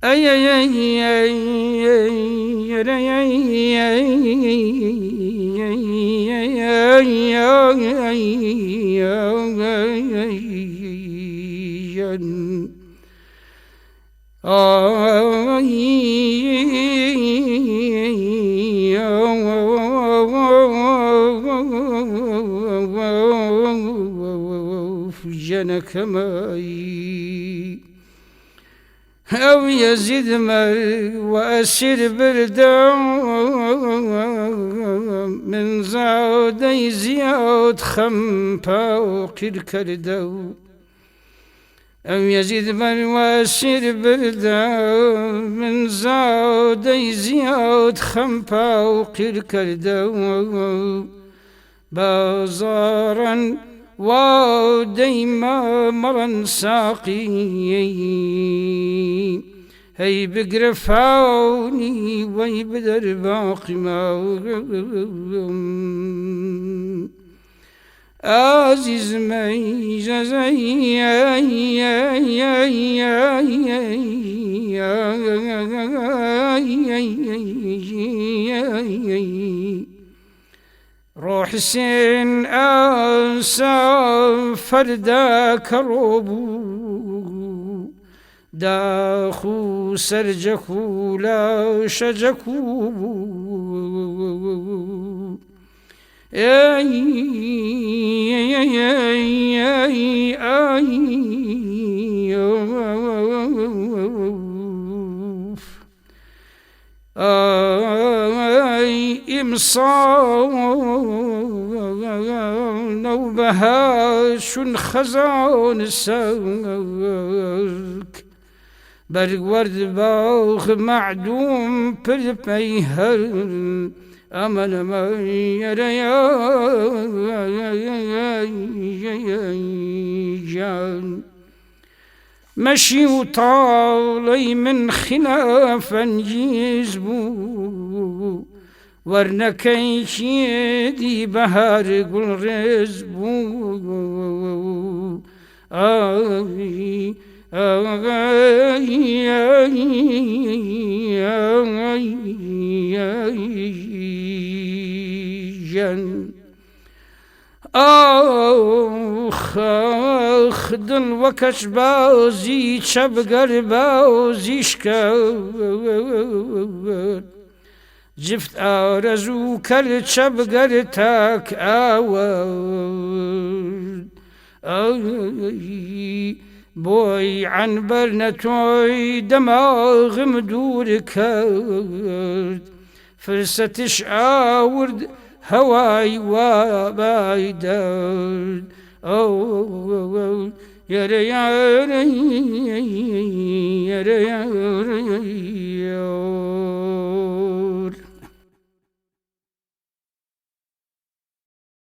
أي جنك ماي أو يزيد ماي وأسير بردام من زاودي زياد خمبا وقير كردو أو يزيد ماي وأسير بردام من زاودي زياد خمبا وقير كردو بازارا وديما مرن ساقي هي بقرفاوني وي بدر باقي ما عزيز مي جزي روح سين أنسى فردا كروبو داخو سرجكو لا شجكو إمصان وبهاش خزان ساك برق ورد باخ معدوم بالبيهر أمل ما يريان مشي وطالي من خلافا يزبو ورنكي شيدي بهار قل رزبو خدن وكش باوزي شبقر باوزي شكاور جفت آرزو كل شبقر تاك آور بوي عن برنتوي دماغ مدور كرد فرستش آورد هواي واباي درد يا ريا